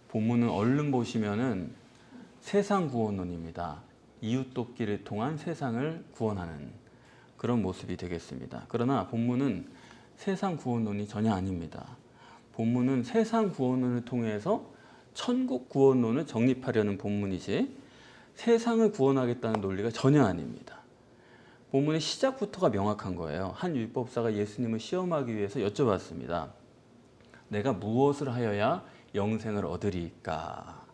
본문은 얼른 보시면은 세상 구원론입니다. 이웃 돕기를 통한 세상을 구원하는 그런 모습이 되겠습니다. 그러나 본문은 세상 구원론이 전혀 아닙니다. 본문은 세상 구원론을 통해서 천국 구원론을 정립하려는 본문이지 세상을 구원하겠다는 논리가 전혀 아닙니다. 본문의 시작부터가 명확한 거예요. 한 율법사가 예수님을 시험하기 위해서 여쭤봤습니다. 내가 무엇을 하여야 영생을 얻으리까?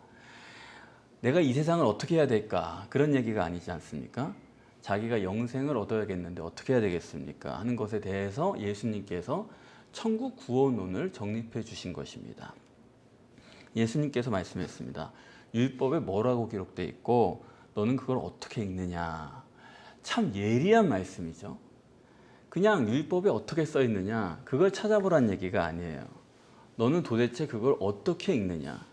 내가 이 세상을 어떻게 해야 될까? 그런 얘기가 아니지 않습니까? 자기가 영생을 얻어야겠는데 어떻게 해야 되겠습니까? 하는 것에 대해서 예수님께서 천국 구원론을 정립해 주신 것입니다. 예수님께서 말씀했습니다. 율법에 뭐라고 기록되어 있고 너는 그걸 어떻게 읽느냐. 참 예리한 말씀이죠. 그냥 율법에 어떻게 써 있느냐 그걸 찾아보란 얘기가 아니에요. 너는 도대체 그걸 어떻게 읽느냐.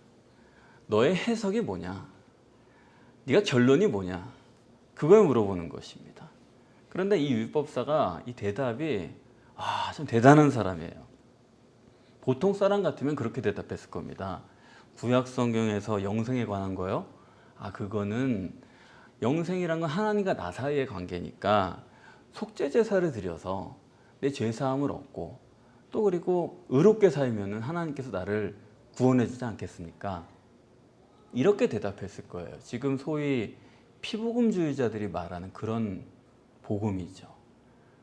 너의 해석이 뭐냐. 네가 결론이 뭐냐. 그걸 물어보는 것입니다. 그런데 이 율법사가 이 대답이 참 대단한 사람이에요. 보통 사람 같으면 그렇게 대답했을 겁니다. 구약 성경에서 영생에 관한 거요? 그거는 영생이란 건 하나님과 나 사이의 관계니까 속죄 제사를 드려서 내 죄 사함을 얻고 또 그리고 의롭게 살면은 하나님께서 나를 구원해 주지 않겠습니까? 이렇게 대답했을 거예요. 지금 소위 피복음주의자들이 말하는 그런 복음이죠.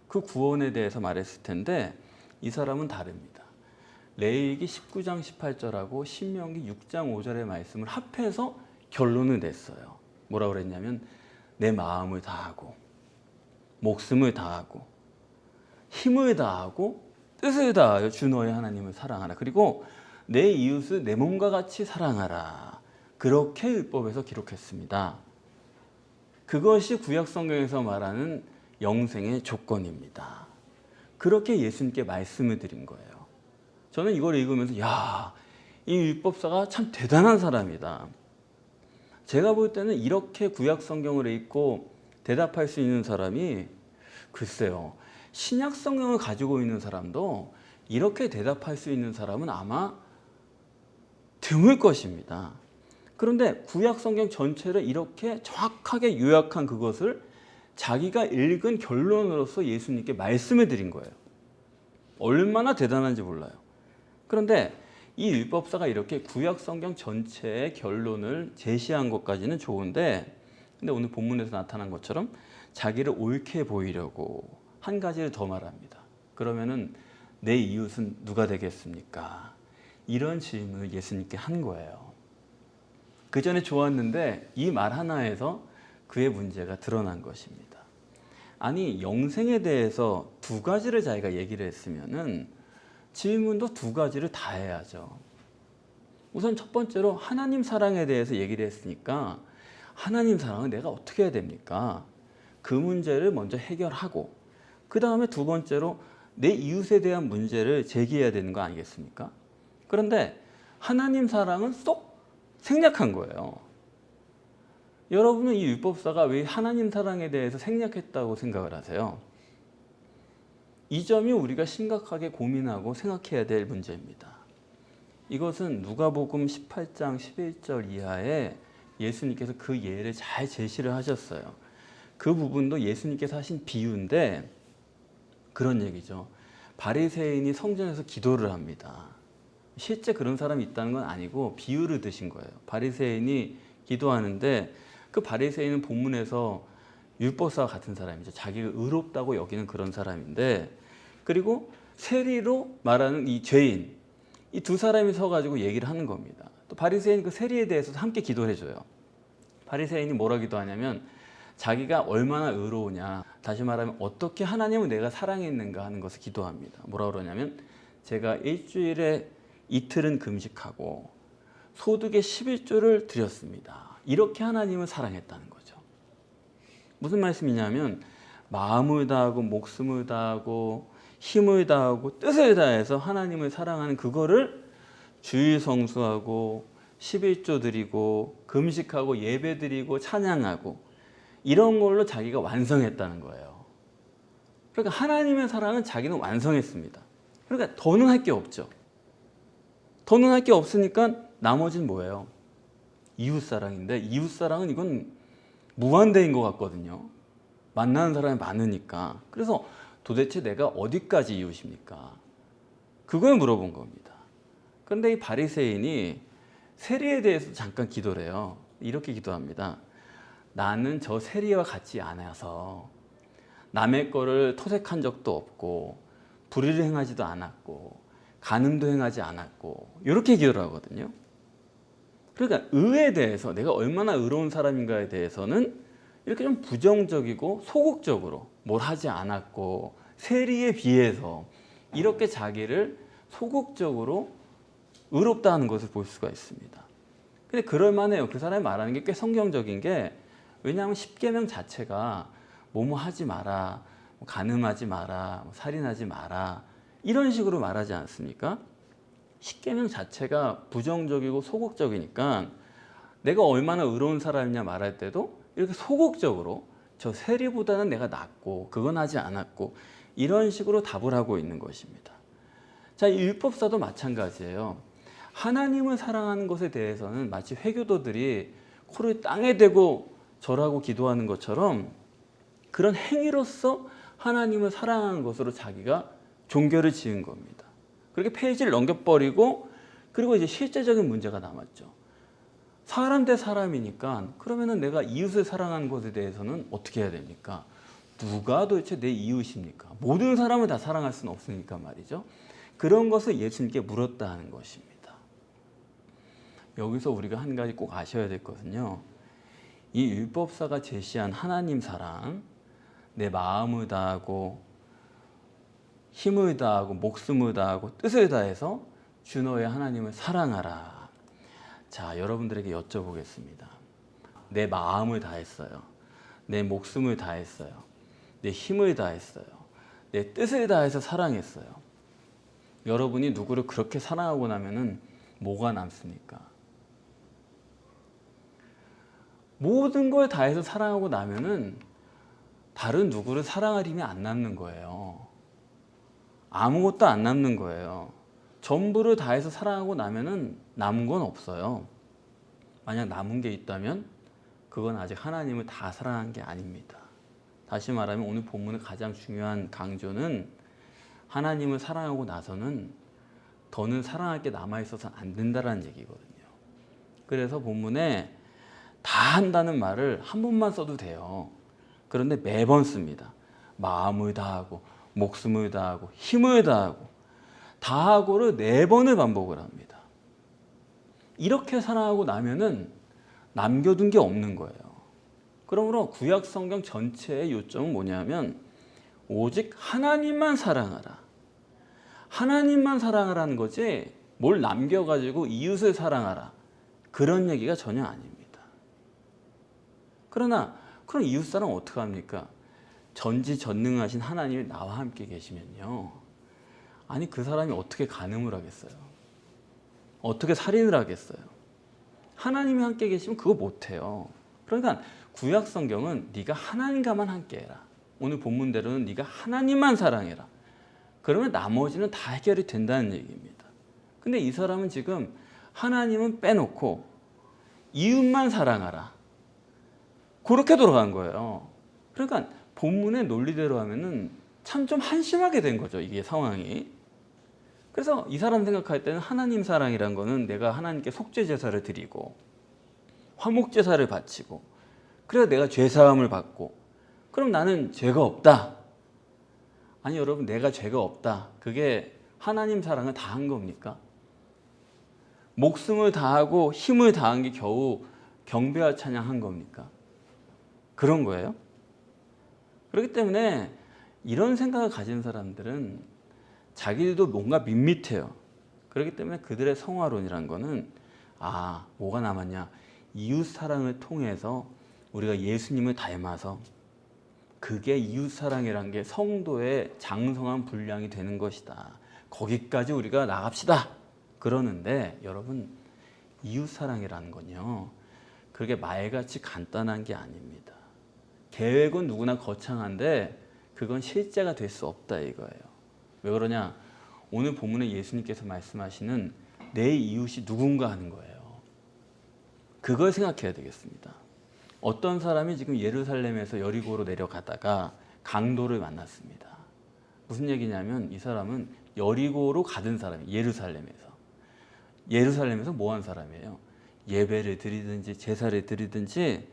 그 구원에 대해서 말했을 텐데 이 사람은 다릅니다. 레위기 19장 18절하고 신명기 6장 5절의 말씀을 합해서 결론을 냈어요. 뭐라고 그랬냐면 내 마음을 다하고 목숨을 다하고 힘을 다하고 뜻을 다하여 주 너의 하나님을 사랑하라. 그리고 내 이웃을 내 몸과 같이 사랑하라. 그렇게 율법에서 기록했습니다. 그것이 구약 성경에서 말하는 영생의 조건입니다. 그렇게 예수님께 말씀을 드린 거예요. 저는 이걸 읽으면서 이 율법사가 참 대단한 사람이다. 제가 볼 때는 이렇게 구약 성경을 읽고 대답할 수 있는 사람이 글쎄요. 신약 성경을 가지고 있는 사람도 이렇게 대답할 수 있는 사람은 아마 드물 것입니다. 그런데 구약 성경 전체를 이렇게 정확하게 요약한 그것을 자기가 읽은 결론으로서 예수님께 말씀을 드린 거예요. 얼마나 대단한지 몰라요. 그런데 이 율법사가 이렇게 구약 성경 전체의 결론을 제시한 것까지는 좋은데 근데 오늘 본문에서 나타난 것처럼 자기를 옳게 보이려고 한 가지를 더 말합니다. 그러면은 내 이웃은 누가 되겠습니까? 이런 질문을 예수님께 한 거예요. 그 전에 좋았는데 이 말 하나에서 그의 문제가 드러난 것입니다. 아니 영생에 대해서 두 가지를 자기가 얘기를 했으면은 질문도 두 가지를 다 해야죠. 우선 첫 번째로 하나님 사랑에 대해서 얘기를 했으니까 하나님 사랑은 내가 어떻게 해야 됩니까? 그 문제를 먼저 해결하고 그 다음에 두 번째로 내 이웃에 대한 문제를 제기해야 되는 거 아니겠습니까? 그런데 하나님 사랑은 쏙 생략한 거예요. 여러분은 이 율법사가 왜 하나님 사랑에 대해서 생략했다고 생각을 하세요? 이 점이 우리가 심각하게 고민하고 생각해야 될 문제입니다. 이것은 누가복음 18장 11절 이하에 예수님께서 그 예를 잘 제시를 하셨어요. 그 부분도 예수님께서 하신 비유인데 그런 얘기죠. 바리새인이 성전에서 기도를 합니다. 실제 그런 사람이 있다는 건 아니고 비유를 드신 거예요. 바리새인이 기도하는데 그 바리새인은 본문에서 율법사와 같은 사람이죠. 자기가 의롭다고 여기는 그런 사람인데 그리고 세리로 말하는 이 죄인 이 두 사람이 서가지고 얘기를 하는 겁니다. 또 바리새인 그 세리에 대해서도 함께 기도를 해줘요. 바리새인이 뭐라 기도하냐면 자기가 얼마나 의로우냐 다시 말하면 어떻게 하나님을 내가 사랑했는가 하는 것을 기도합니다. 뭐라 그러냐면 제가 일주일에 이틀은 금식하고 소득의 11조를 드렸습니다. 이렇게 하나님을 사랑했다는 거죠. 무슨 말씀이냐면 마음을 다하고 목숨을 다하고 힘을 다하고 뜻을 다해서 하나님을 사랑하는 그거를 주일 성수하고 11조 드리고 금식하고 예배 드리고 찬양하고 이런 걸로 자기가 완성했다는 거예요. 그러니까 하나님의 사랑은 자기는 완성했습니다. 그러니까 더는 할 게 없죠. 더는 할 게 없으니까 나머지는 뭐예요? 이웃사랑인데 이웃사랑은 이건 무한대인 것 같거든요. 만나는 사람이 많으니까. 그래서 도대체 내가 어디까지 이웃입니까? 그걸 물어본 겁니다. 그런데 이 바리새인이 세리에 대해서 잠깐 기도를 해요. 이렇게 기도합니다. 나는 저 세리와 같지 않아서 남의 거를 토색한 적도 없고 불의를 행하지도 않았고 간음도 행하지 않았고 이렇게 기도를 하거든요. 그러니까 의에 대해서 내가 얼마나 의로운 사람인가에 대해서는 이렇게 좀 부정적이고 소극적으로 뭘 하지 않았고 세리에 비해서 이렇게 자기를 소극적으로 의롭다 하는 것을 볼 수가 있습니다. 근데 그럴만해요. 그 사람이 말하는 게 꽤 성경적인 게, 왜냐하면 십계명 자체가 뭐뭐 하지 마라, 간음하지 마라, 살인하지 마라 이런 식으로 말하지 않습니까? 십계명 자체가 부정적이고 소극적이니까 내가 얼마나 의로운 사람이냐 말할 때도 이렇게 소극적으로 저 세리보다는 내가 낫고 그건 하지 않았고 이런 식으로 답을 하고 있는 것입니다. 자, 이 율법사도 마찬가지예요. 하나님을 사랑하는 것에 대해서는 마치 회교도들이 코를 땅에 대고 절하고 기도하는 것처럼 그런 행위로서 하나님을 사랑하는 것으로 자기가 종교를 지은 겁니다. 그렇게 페이지를 넘겨버리고, 그리고 이제 실제적인 문제가 남았죠. 사람 대 사람이니까 그러면은 내가 이웃을 사랑하는 것에 대해서는 어떻게 해야 됩니까? 누가 도대체 내 이웃입니까? 모든 사람을 다 사랑할 수는 없으니까 말이죠. 그런 것을 예수님께 물었다 하는 것입니다. 여기서 우리가 한 가지 꼭 아셔야 될 것은요, 이 율법사가 제시한 하나님 사랑, 내 마음을 다하고 힘을 다하고 목숨을 다하고 뜻을 다해서 주 너의 하나님을 사랑하라. 자, 여러분들에게 여쭤보겠습니다. 내 마음을 다했어요. 내 목숨을 다했어요. 내 힘을 다했어요. 내 뜻을 다해서 사랑했어요. 여러분이 누구를 그렇게 사랑하고 나면은 뭐가 남습니까? 모든 걸 다해서 사랑하고 나면은 다른 누구를 사랑할 힘이 안 남는 거예요. 아무것도 안 남는 거예요. 전부를 다해서 사랑하고 나면은 남은 건 없어요. 만약 남은 게 있다면 그건 아직 하나님을 다 사랑한 게 아닙니다. 다시 말하면 오늘 본문의 가장 중요한 강조는 하나님을 사랑하고 나서는 더는 사랑할 게 남아있어서 안 된다는 얘기거든요. 그래서 본문에 다 한다는 말을 한 번만 써도 돼요. 그런데 매번 씁니다. 마음을 다하고 목숨을 다하고 힘을 다하고 다하고를 4번을 반복을 합니다. 이렇게 사랑하고 나면은 남겨둔 게 없는 거예요. 그러므로 구약 성경 전체의 요점은 뭐냐면 오직 하나님만 사랑하라. 하나님만 사랑하라는 거지 뭘 남겨가지고 이웃을 사랑하라. 그런 얘기가 전혀 아닙니다. 그러나 그럼 이웃사랑 어떻게 합니까? 전지전능하신 하나님이 나와 함께 계시면요. 아니 그 사람이 어떻게 간음을 하겠어요? 어떻게 살인을 하겠어요? 하나님이 함께 계시면 그거 못해요. 그러니까 구약 성경은 네가 하나님과만 함께 해라. 오늘 본문대로는 네가 하나님만 사랑해라. 그러면 나머지는 다 해결이 된다는 얘기입니다. 근데 이 사람은 지금 하나님은 빼놓고 이웃만 사랑하라. 그렇게 돌아간 거예요. 그러니까 본문의 논리대로 하면은 참 좀 한심하게 된 거죠, 이게 상황이. 그래서 이 사람 생각할 때는 하나님 사랑이란 거는 내가 하나님께 속죄 제사를 드리고 화목 제사를 바치고 그래야 내가 죄 사함을 받고 그럼 나는 죄가 없다. 아니 여러분, 내가 죄가 없다. 그게 하나님 사랑을 다 한 겁니까? 목숨을 다하고 힘을 다한 게 겨우 경배와 찬양한 겁니까? 그런 거예요? 그렇기 때문에 이런 생각을 가진 사람들은 자기들도 뭔가 밋밋해요. 그렇기 때문에 그들의 성화론이란 거는 뭐가 남았냐? 이웃 사랑을 통해서 우리가 예수님을 닮아서 그게 이웃 사랑이란 게 성도의 장성한 분량이 되는 것이다. 거기까지 우리가 나갑시다. 그러는데 여러분, 이웃 사랑이라는 건요, 그렇게 말같이 간단한 게 아닙니다. 계획은 누구나 거창한데 그건 실제가 될 수 없다 이거예요. 왜 그러냐? 오늘 본문에 예수님께서 말씀하시는 내 이웃이 누군가 하는 거예요. 그걸 생각해야 되겠습니다. 어떤 사람이 지금 예루살렘에서 여리고로 내려가다가 강도를 만났습니다. 무슨 얘기냐면 이 사람은 여리고로 가던 사람이 예루살렘에서 뭐 한 사람이에요? 예배를 드리든지 제사를 드리든지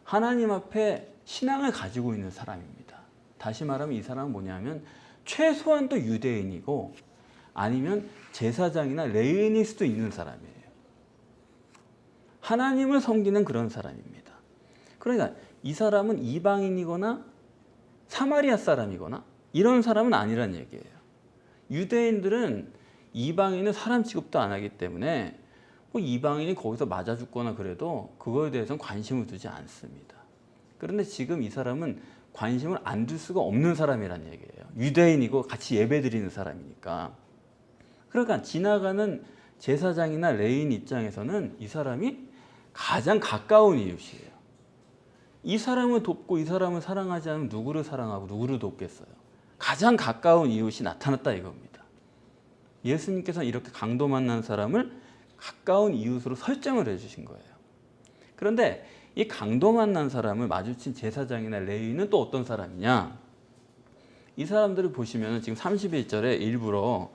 하나님 앞에 신앙을 가지고 있는 사람입니다. 다시 말하면 이 사람은 뭐냐면 최소한도 유대인이고 아니면 제사장이나 레위인일 수도 있는 사람이에요. 하나님을 섬기는 그런 사람입니다. 그러니까 이 사람은 이방인이거나 사마리아 사람이거나 이런 사람은 아니란 얘기예요. 유대인들은 이방인은 사람 취급도 안 하기 때문에 뭐 이방인이 거기서 맞아 죽거나 그래도 그거에 대해서는 관심을 두지 않습니다. 그런데 지금 이 사람은 관심을 안 둘 수가 없는 사람이란 얘기예요. 유대인이고 같이 예배드리는 사람이니까. 그러니까 지나가는 제사장이나 레위인 입장에서는 이 사람이 가장 가까운 이웃이에요. 이 사람을 돕고 이 사람을 사랑하지 않으면 누구를 사랑하고 누구를 돕겠어요? 가장 가까운 이웃이 나타났다 이겁니다. 예수님께서는 이렇게 강도 만난 사람을 가까운 이웃으로 설정을 해주신 거예요. 그런데 이 강도 만난 사람을 마주친 제사장이나 레위인은 또 어떤 사람이냐? 이 사람들을 보시면 지금 31절에 일부러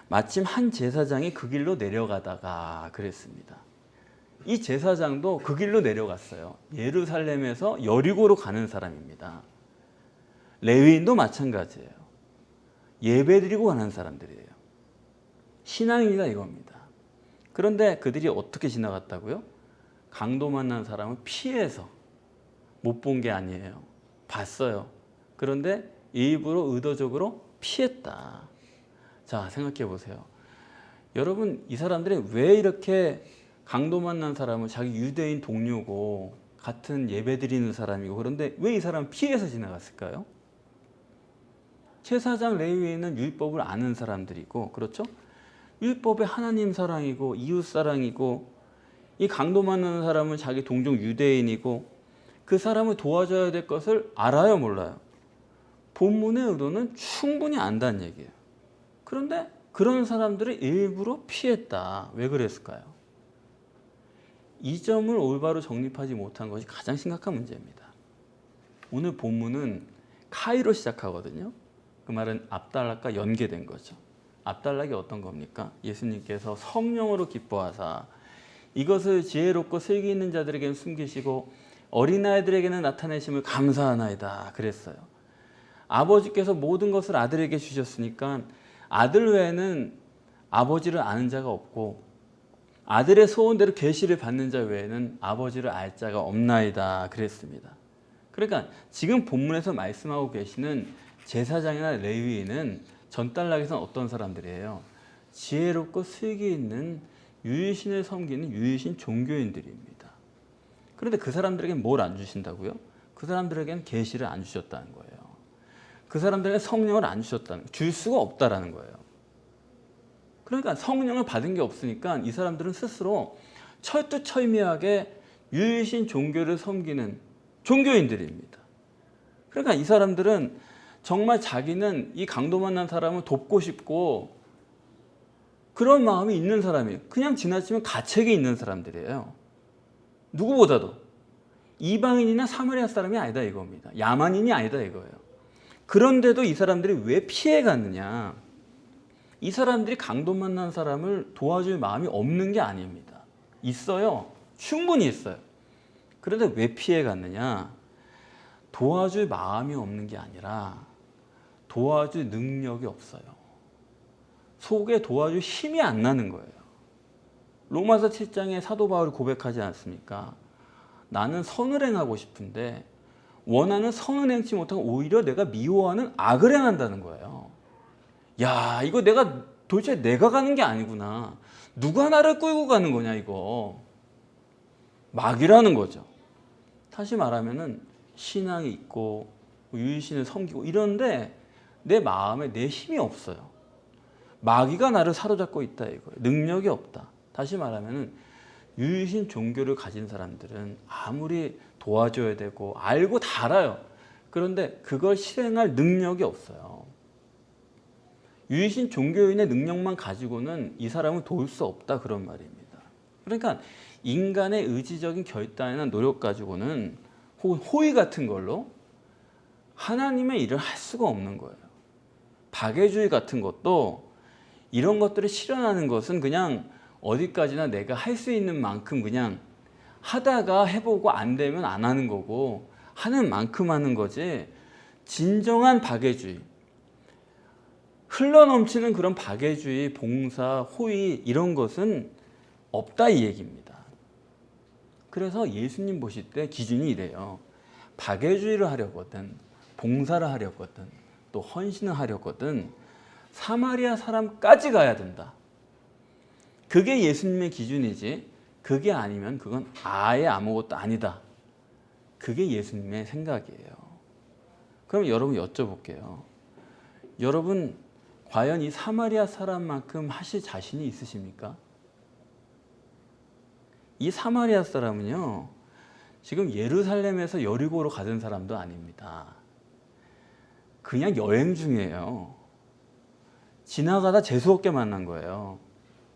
마침 한 제사장이 그 길로 내려가다가 그랬습니다. 이 제사장도 그 길로 내려갔어요. 예루살렘에서 여리고로 가는 사람입니다. 레위인도 마찬가지예요. 예배드리고 가는 사람들이에요. 신앙인이다 이겁니다. 그런데 그들이 어떻게 지나갔다고요? 강도 만난 사람을 피해서 못 본 게 아니에요. 봤어요. 그런데 일부러 의도적으로 피했다. 자, 생각해 보세요. 여러분, 이 사람들이 왜 이렇게 강도 만난 사람을 자기 유대인 동료고 같은 예배드리는 사람이고 그런데 왜 이 사람은 피해서 지나갔을까요? 제사장 레위인은 율법을 아는 사람들이고 그렇죠? 율법의 하나님 사랑이고 이웃 사랑이고 이 강도 만나는 사람은 자기 동종 유대인이고 그 사람을 도와줘야 될 것을 알아요 몰라요? 본문의 의도는 충분히 안다는 얘기예요. 그런데 그런 사람들을 일부러 피했다. 왜 그랬을까요? 이 점을 올바로 정립하지 못한 것이 가장 심각한 문제입니다. 오늘 본문은 카이로 시작하거든요. 그 말은 압달락과 연계된 거죠. 압달락이 어떤 겁니까? 예수님께서 성령으로 기뻐하사 이것을 지혜롭고 슬기 있는 자들에게는 숨기시고 어린아이들에게는 나타내심을 감사하나이다 그랬어요. 아버지께서 모든 것을 아들에게 주셨으니까 아들 외에는 아버지를 아는 자가 없고 아들의 소원대로 계시를 받는 자 외에는 아버지를 알 자가 없나이다 그랬습니다. 그러니까 지금 본문에서 말씀하고 계시는 제사장이나 레위인은 전달락에서는 어떤 사람들이에요? 지혜롭고 슬기 있는 유일신을 섬기는 유일신 종교인들입니다. 그런데 그 사람들에게는 뭘 안 주신다고요? 그 사람들에게는 계시를 안 주셨다는 거예요. 그 사람들에게 성령을 안 주셨다는 거예요. 줄 수가 없다라는 거예요. 그러니까 성령을 받은 게 없으니까 이 사람들은 스스로 철두철미하게 유일신 종교를 섬기는 종교인들입니다. 그러니까 이 사람들은 정말 자기는 이 강도 만난 사람을 돕고 싶고 그런 마음이 있는 사람이에요. 그냥 지나치면 가책이 있는 사람들이에요. 누구보다도 이방인이나 사마리아 사람이 아니다 이겁니다. 야만인이 아니다 이거예요. 그런데도 이 사람들이 왜 피해갔느냐? 이 사람들이 강도 만난 사람을 도와줄 마음이 없는 게 아닙니다. 있어요. 충분히 있어요. 그런데 왜 피해갔느냐? 도와줄 마음이 없는 게 아니라 도와줄 능력이 없어요. 속에 도와줄 힘이 안 나는 거예요. 로마서 7장에 사도 바울이 고백하지 않습니까? 나는 선을 행하고 싶은데 원하는 선을 행치 못하고 오히려 내가 미워하는 악을 행한다는 거예요. 야, 이거 도대체 내가 가는 게 아니구나. 누가 나를 끌고 가는 거냐 이거. 마귀라는 거죠. 다시 말하면은 신앙이 있고 유일신을 섬기고 이런데 내 마음에 내 힘이 없어요. 마귀가 나를 사로잡고 있다 이거예요. 능력이 없다. 다시 말하면은 유일신 종교를 가진 사람들은 아무리 도와줘야 되고 알고 다 알아요. 그런데 그걸 실행할 능력이 없어요. 유일신 종교인의 능력만 가지고는 이 사람을 도울 수 없다 그런 말입니다. 그러니까 인간의 의지적인 결단이나 노력 가지고는 혹은 호의 같은 걸로 하나님의 일을 할 수가 없는 거예요. 박애주의 같은 것도 이런 것들을 실현하는 것은 그냥 어디까지나 내가 할 수 있는 만큼 그냥 하다가 해보고 안 되면 안 하는 거고 하는 만큼 하는 거지, 진정한 박애주의, 흘러넘치는 그런 박애주의, 봉사, 호의 이런 것은 없다 이 얘기입니다. 그래서 예수님 보실 때 기준이 이래요. 박애주의를 하려거든, 봉사를 하려거든, 또 헌신을 하려거든 사마리아 사람까지 가야 된다. 그게 예수님의 기준이지, 그게 아니면 그건 아예 아무것도 아니다. 그게 예수님의 생각이에요. 그럼 여러분 여쭤볼게요. 여러분 과연 이 사마리아 사람만큼 하실 자신이 있으십니까? 이 사마리아 사람은요, 지금 예루살렘에서 여리고로 가던 사람도 아닙니다. 그냥 여행 중이에요. 지나가다 재수없게 만난 거예요.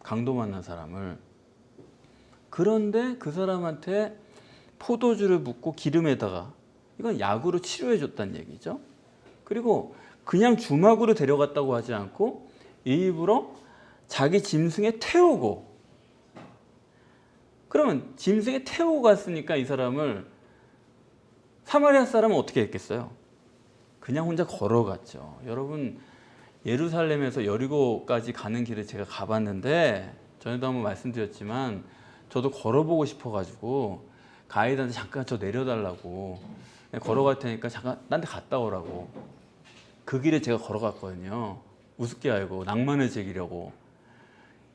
강도 만난 사람을. 그런데 그 사람한테 포도주를 붓고 기름에다가, 이건 약으로 치료해 줬다는 얘기죠. 그리고 그냥 주막으로 데려갔다고 하지 않고 일부러 자기 짐승에 태우고, 그러면 짐승에 태우고 갔으니까 이 사람을, 사마리아 사람은 어떻게 했겠어요? 그냥 혼자 걸어갔죠. 여러분 예루살렘에서 여리고까지 가는 길을 제가 가봤는데, 전에도 한번 말씀드렸지만 저도 걸어보고 싶어가지고 가이드한테 잠깐 저 내려달라고, 걸어갈 테니까 잠깐 딴 데 갔다 오라고. 그 길에 제가 걸어갔거든요. 우습게 알고 낭만을 즐기려고.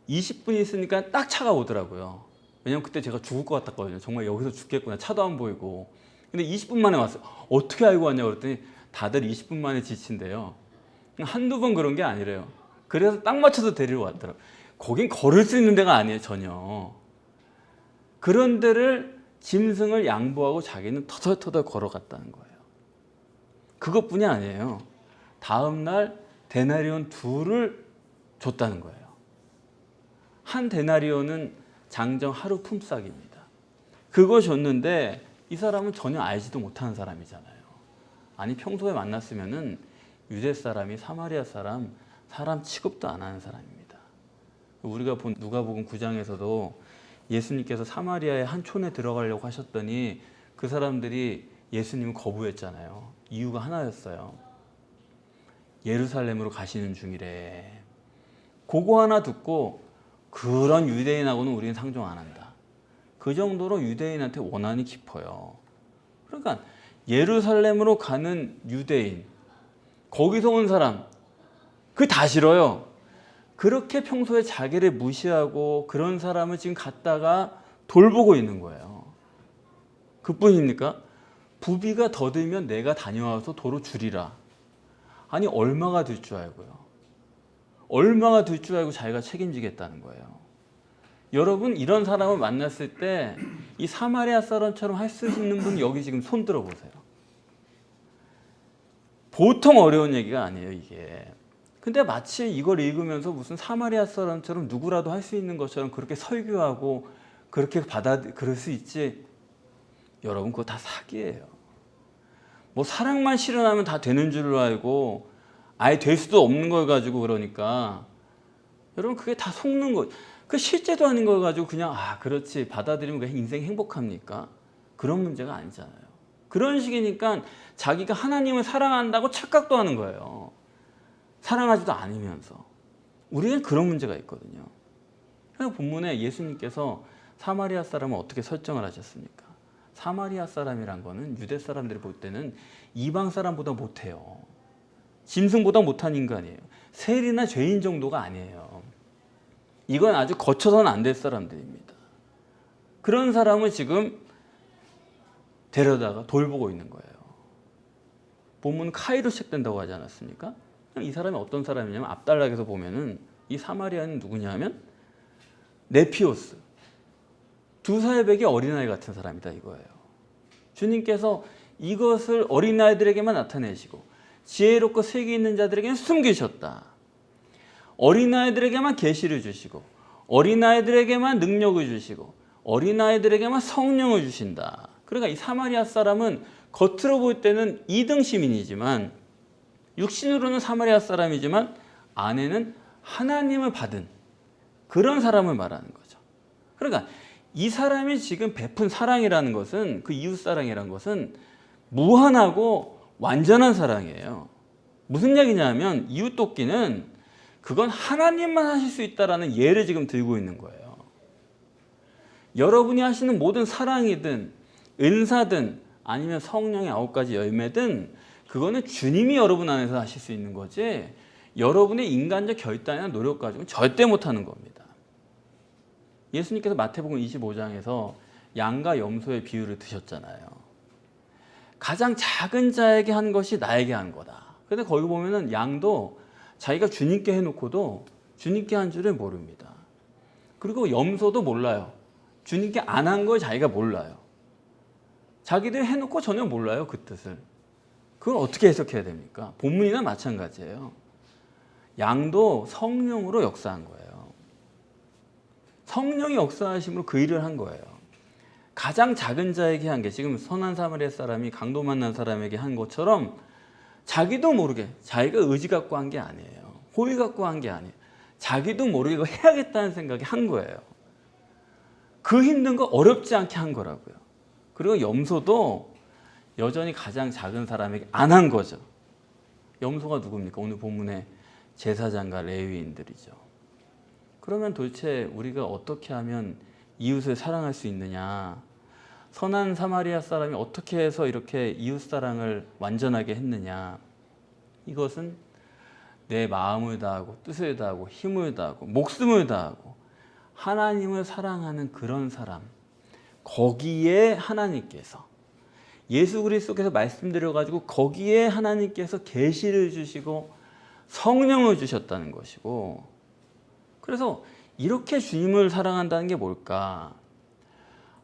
20분 있으니까 딱 차가 오더라고요. 왜냐면 그때 제가 죽을 것 같았거든요. 정말 여기서 죽겠구나, 차도 안 보이고. 근데 20분 만에 왔어요. 어떻게 알고 왔냐고 그랬더니 다들 20분 만에 지친대요. 한두 번 그런 게 아니래요. 그래서 딱 맞춰서 데리러 왔더라고요. 거긴 걸을 수 있는 데가 아니에요, 전혀. 그런 데를 짐승을 양보하고 자기는 터덜터덜 걸어갔다는 거예요. 그것뿐이 아니에요. 다음날 데나리온 2를 줬다는 거예요. 한 데나리온은 장정 하루 품삯입니다. 그거 줬는데 이 사람은 전혀 알지도 못하는 사람이잖아요. 아니 평소에 만났으면은 유대 사람이 사마리아 사람 취급도 안 하는 사람입니다. 우리가 본 누가복음 9장에서도 예수님께서 사마리아의 한 촌에 들어가려고 하셨더니 그 사람들이 예수님을 거부했잖아요. 이유가 하나였어요. 예루살렘으로 가시는 중이래. 그거 하나 듣고 그런 유대인하고는 우리는 상종 안 한다. 그 정도로 유대인한테 원한이 깊어요. 그러니까 예루살렘으로 가는 유대인, 거기서 온 사람, 그게 다 싫어요. 그렇게 평소에 자기를 무시하고 그런 사람을 지금 갖다가 돌보고 있는 거예요. 그뿐입니까? 부비가 더 들면 내가 다녀와서 도로 주리라. 아니 얼마가 들 줄 알고요. 얼마가 들 줄 알고 자기가 책임지겠다는 거예요. 여러분 이런 사람을 만났을 때 이 사마리아 사람처럼 할 수 있는 분 여기 지금 손 들어보세요. 보통 어려운 얘기가 아니에요 이게. 근데 마치 이걸 읽으면서 무슨 사마리아 사람처럼 누구라도 할 수 있는 것처럼 그렇게 설교하고 그렇게 그럴 수 있지. 여러분 그거 다 사기예요. 뭐 사랑만 실현하면 다 되는 줄 알고 아예 될 수도 없는 걸 가지고 그러니까 여러분 그게 다 속는 거. 그 실제도 아닌 걸 가지고 그냥 그렇지 받아들이면 그냥 인생이 행복합니까? 그런 문제가 아니잖아요. 그런 식이니까 자기가 하나님을 사랑한다고 착각도 하는 거예요. 사랑하지도 않으면서. 우리는 그런 문제가 있거든요. 그래서 본문에 예수님께서 사마리아 사람을 어떻게 설정을 하셨습니까? 사마리아 사람이란 거는 유대 사람들이 볼 때는 이방 사람보다 못해요. 짐승보다 못한 인간이에요. 세리나 죄인 정도가 아니에요. 이건 아주 거쳐서는 안 될 사람들입니다. 그런 사람을 지금 데려다가 돌보고 있는 거예요. 본문 카이로 시작된다고 하지 않았습니까? 이 사람이 어떤 사람이냐면 앞단락에서 보면은 이 사마리아는 누구냐 하면 네피오스, 2살배기 어린아이 같은 사람이다 이거예요. 주님께서 이것을 어린아이들에게만 나타내시고 지혜롭고 슬기 있는 자들에게는 숨기셨다. 어린아이들에게만 계시를 주시고 어린아이들에게만 능력을 주시고 어린아이들에게만 성령을 주신다. 그러니까 이 사마리아 사람은 겉으로 볼 때는 2등 시민이지만 육신으로는 사마리아 사람이지만 안에는 하나님을 받은 그런 사람을 말하는 거죠. 그러니까 이 사람이 지금 베푼 사랑이라는 것은, 그 이웃사랑이라는 것은 무한하고 완전한 사랑이에요. 무슨 얘기냐면 이웃돕기는 그건 하나님만 하실 수 있다라는 예를 지금 들고 있는 거예요. 여러분이 하시는 모든 사랑이든 은사든 아니면 성령의 9가지 열매든 그거는 주님이 여러분 안에서 하실 수 있는 거지 여러분의 인간적 결단이나 노력 가지고는 절대 못하는 겁니다. 예수님께서 마태복음 25장에서 양과 염소의 비유를 드셨잖아요. 가장 작은 자에게 한 것이 나에게 한 거다. 근데 거기 보면은 양도 자기가 주님께 해놓고도 주님께 한 줄을 모릅니다. 그리고 염소도 몰라요. 주님께 안 한 걸 자기가 몰라요. 자기들 해놓고 전혀 몰라요, 그 뜻을. 그걸 어떻게 해석해야 됩니까? 본문이나 마찬가지예요. 양도 성령으로 역사한 거예요. 성령이 역사하심으로 그 일을 한 거예요. 가장 작은 자에게 한 게 지금 선한 사마리아 사람이 강도 만난 사람에게 한 것처럼 자기도 모르게 자기가 의지 갖고 한 게 아니에요. 호의 갖고 한 게 아니에요. 자기도 모르게 이거 해야겠다는 생각이 한 거예요. 그 힘든 거 어렵지 않게 한 거라고요. 그리고 염소도 여전히 가장 작은 사람에게 안 한 거죠. 염소가 누굽니까? 오늘 본문의 제사장과 레위인들이죠. 그러면 도대체 우리가 어떻게 하면 이웃을 사랑할 수 있느냐? 선한 사마리아 사람이 어떻게 해서 이렇게 이웃 사랑을 완전하게 했느냐? 이것은 내 마음을 다하고 뜻을 다하고 힘을 다하고 목숨을 다하고 하나님을 사랑하는 그런 사람, 거기에 하나님께서 예수 그리스도께서 말씀드려가지고 거기에 하나님께서 계시를 주시고 성령을 주셨다는 것이고, 그래서 이렇게 주님을 사랑한다는 게 뭘까?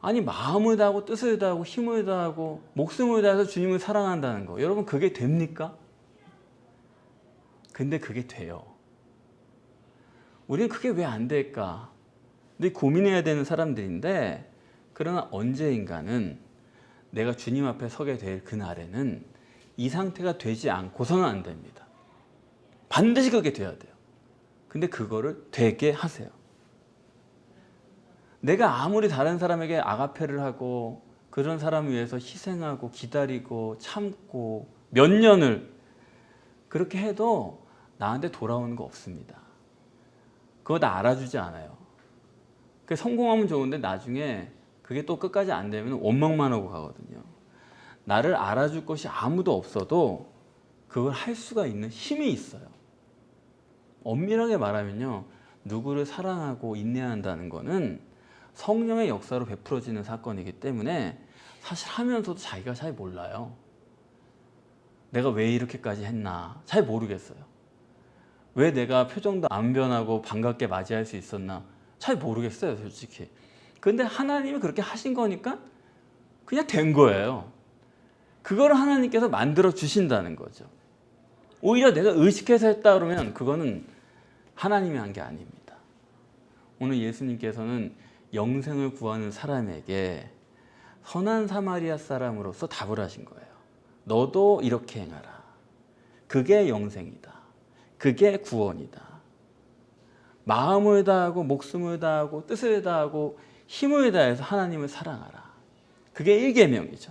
아니 마음을 다하고 뜻을 다하고 힘을 다하고 목숨을 다해서 주님을 사랑한다는 거, 여러분 그게 됩니까? 근데 그게 돼요. 우리는 그게 왜 안 될까? 근데 고민해야 되는 사람들인데, 그러나 언제인가는 내가 주님 앞에 서게 될 그날에는 이 상태가 되지 않고서는 안 됩니다. 반드시 그게 돼야 돼요. 근데 그거를 되게 하세요. 내가 아무리 다른 사람에게 아가페를 하고 그런 사람을 위해서 희생하고 기다리고 참고 몇 년을 그렇게 해도 나한테 돌아오는 거 없습니다. 그거 다 알아주지 않아요. 성공하면 좋은데 나중에 그게 또 끝까지 안 되면 원망만 하고 가거든요. 나를 알아줄 것이 아무도 없어도 그걸 할 수가 있는 힘이 있어요. 엄밀하게 말하면요, 누구를 사랑하고 인내한다는 거는 성령의 역사로 베풀어지는 사건이기 때문에 사실 하면서도 자기가 잘 몰라요. 내가 왜 이렇게까지 했나 잘 모르겠어요. 왜 내가 표정도 안 변하고 반갑게 맞이할 수 있었나 잘 모르겠어요, 솔직히. 근데 하나님이 그렇게 하신 거니까 그냥 된 거예요. 그걸 하나님께서 만들어 주신다는 거죠. 오히려 내가 의식해서 했다 그러면 그거는 하나님이 한 게 아닙니다. 오늘 예수님께서는 영생을 구하는 사람에게 선한 사마리아 사람으로서 답을 하신 거예요. 너도 이렇게 행하라. 그게 영생이다. 그게 구원이다. 마음을 다하고 목숨을 다하고 뜻을 다하고 힘을 다해서 하나님을 사랑하라. 그게 1계명이죠.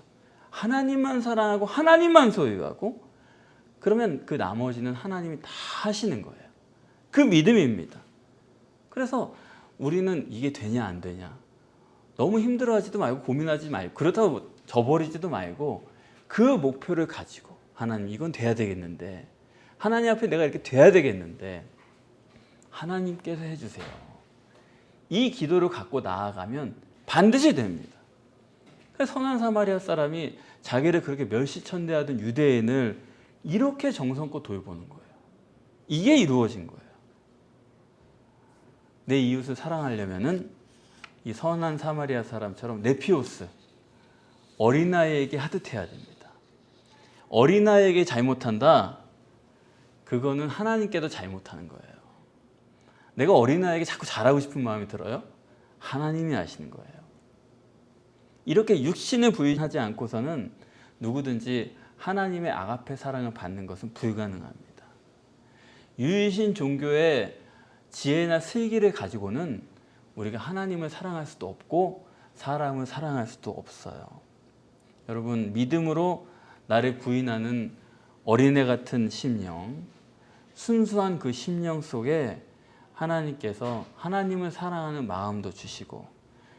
하나님만 사랑하고 하나님만 소유하고, 그러면 그 나머지는 하나님이 다 하시는 거예요. 그 믿음입니다. 그래서 우리는 이게 되냐 안 되냐 너무 힘들어하지도 말고 고민하지 말고, 그렇다고 저버리지도 말고 그 목표를 가지고 하나님 이건 돼야 되겠는데, 하나님 앞에 내가 이렇게 돼야 되겠는데 하나님께서 해주세요. 이 기도를 갖고 나아가면 반드시 됩니다. 선한 사마리아 사람이 자기를 그렇게 멸시천대하던 유대인을 이렇게 정성껏 돌보는 거예요. 이게 이루어진 거예요. 내 이웃을 사랑하려면은 이 선한 사마리아 사람처럼 네피오스, 어린아이에게 하듯해야 됩니다. 어린아이에게 잘못한다, 그거는 하나님께도 잘못하는 거예요. 내가 어린아이에게 자꾸 잘하고 싶은 마음이 들어요? 하나님이 하시는 거예요. 이렇게 육신을 부인하지 않고서는 누구든지 하나님의 아가페 사랑을 받는 것은 불가능합니다. 유일신 종교의 지혜나 슬기를 가지고는 우리가 하나님을 사랑할 수도 없고 사람을 사랑할 수도 없어요. 여러분, 믿음으로 나를 부인하는 어린애 같은 심령, 순수한 그 심령 속에 하나님께서 하나님을 사랑하는 마음도 주시고,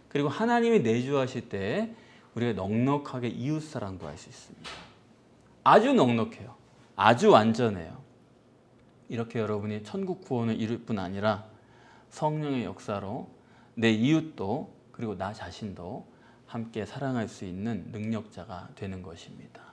그리고 하나님이 내주하실 때 우리가 넉넉하게 이웃사랑도 할 수 있습니다. 아주 넉넉해요. 아주 완전해요. 이렇게 여러분이 천국 구원을 이룰 뿐 아니라 성령의 역사로 내 이웃도 그리고 나 자신도 함께 사랑할 수 있는 능력자가 되는 것입니다.